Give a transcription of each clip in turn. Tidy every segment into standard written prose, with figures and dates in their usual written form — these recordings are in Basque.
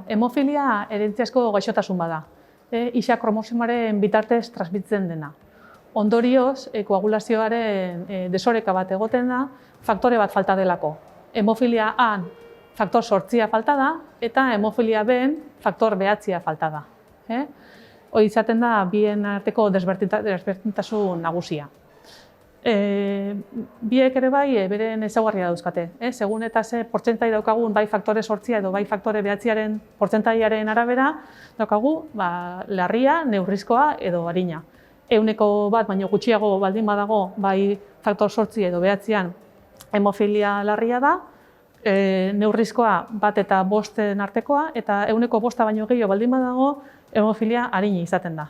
Hemofilia hereditazko gaixotasun bada. Isa kromosomaren bitartez transmititzen dena. Ondorioz, koagulazioaren desoreka bat egoten da, faktore bat falta delako. Hemofilia A faktor 8 falta da, eta hemofilia B faktor 9 falta da. Hori izaten da, bien arteko desberdintasun nagusia. Biek ere bai, beren ezaugarria dauzkate. Segun eta ze portzentai daukagun, bai faktore 8 edo bai faktore 9 portzentaiaren arabera, daukagu larria, neurrizkoa edo arina. 100 bat baino gutxiago baldin badago, bai faktor 8 edo 9 hemofilia larria da, neurrizkoa 1 eta 5 artekoa, eta 105 baino gehiago baldin badago, hemofilia arina izaten da.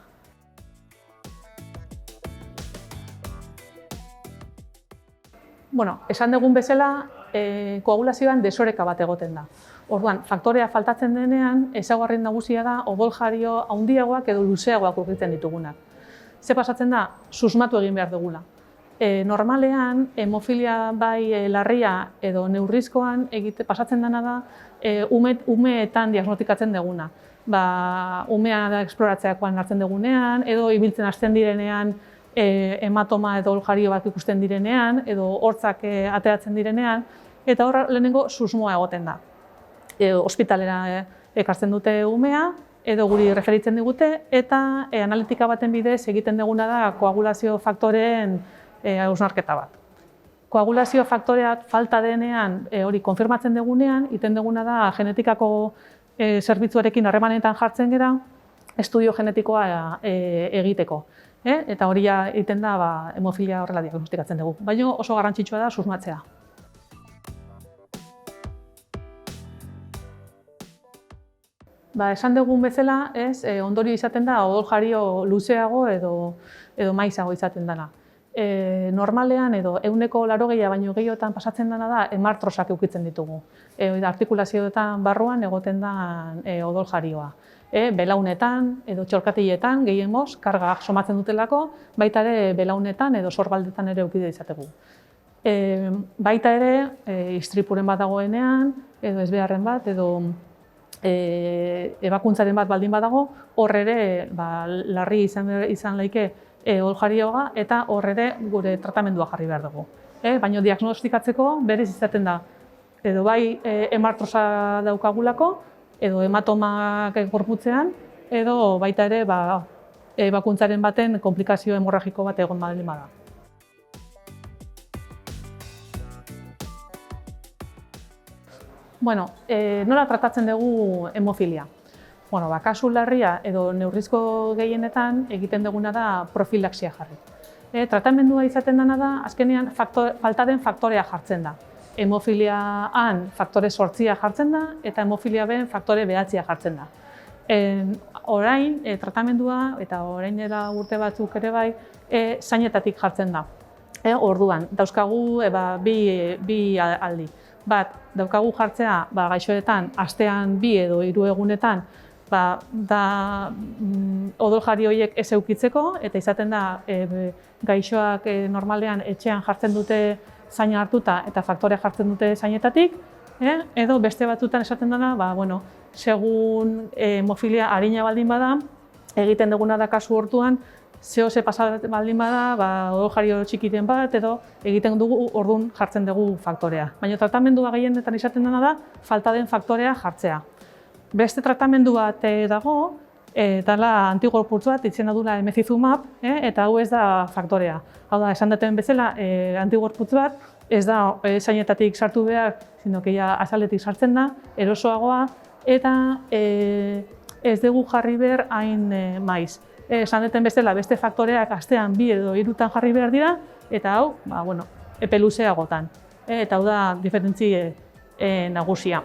Esan dugun bezala, koagulazioan desoreka bat egoten da. Orduan, faktorea faltatzen denean, ezaugarri nagusia da odoljario handiagoak edo luzeagoak ukitzen ditugunak. Ze pasatzen da? Susmatu egin behar dugula. Normalean, hemofilia bai larria edo neurrizkoan pasatzen dena da umeetan diagnostikatzen duguna. Umea da esploratzeakoan hartzen dugunean, edo ibiltzen hasten direnean, hematoma edo odoljario bat ikusten direnean, edo hortzak ateratzen direnean, eta hor lehenengo susmoa egoten da. Ospitalera ekartzen dute umea, edo guri referitzen digute, eta analitika baten bidez egiten duguna da koagulazio faktoreen hausnarketa bat. Koagulazio faktoreak falta denean, hori konfirmatzen dugunean, egiten duguna da genetikako zerbitzuarekin harremanetan jartzen gera, estudio genetikoa egiteko. Eta hori egiten da hemofilia horrela diagnostikatzen dugu. Baina oso garrantzitsua da susmatzea. Esan dugun bezala, ondorio izaten da odoljario luzeago edo maizago izaten dena. Normalean edo 180 baino gehiotan pasatzen dena da hemartrosak ukitzen ditugu. Artikulazioetan barruan egoten da odoljarioa. Belaunetan edo txorkatiletan gehiengoz karga somatzen dutelako, baita ere belaunetan edo sorbaldetan ere ukide izategu. Baita ere istripuren bat dagoenean, edo ezbeharren bat, edo ebakuntzaren bat baldin badago, hor ere larri izan laike odoljarioa eta hor ere gure tratamendua jarri behar dugu. Baina diagnostikatzeko berez izaten da, edo bai hemartrosa daukagulako, edo hematomak gorputzean, edo baita ere ebakuntzaren baten konplikazio hemorragiko bat egon baldin bada. Nola tratatzen dugu hemofilia? Kasu larria edo neurrizko gehienetan egiten duguna da profilaxia jarri. Tratamendua izaten dena da, azkenean falta den faktorea jartzen da. Hemofilia A faktore 8 jartzen da, eta hemofilia B faktore 9 jartzen da. Orain, tratamendua, eta orain era urte batzuk ere bai, zainetatik jartzen da. Orduan, dauzkagu bi aldi. Bat, daukagu jartzea gaixoetan astean 2 edo 3 egunetan odoljario horiek ez eukitzeko, eta izaten da gaixoak normalean etxean jartzen dute zaina hartuta eta faktorea jartzen dute zainetatik, edo beste batzutan esaten dena, segun hemofilia arina baldin bada, egiten duguna da kasu hortuan, zehose pasatzen baldin bada, odoljario txikiren bat, edo egiten dugu orduan jartzen dugu faktorea. Baina tratamendua gehienetan izaten dena da, falta den faktorea jartzea. Beste tratamendu bat dago, dela antigorputz bat, itzena dula emezizumab, eta hau ez da faktorea. Hau da, esan duten bezala, antigorputz bat, ez da zainetatik sartu behar, sino que azaletik sartzen da, erosoagoa, eta ez dugu jarri behar hain maiz. Esan duten bezala, beste faktoreak astean 2 edo 3 jarri behar dira, eta hau, epe luzeagotan. Eta hau da diferentzi nagusia.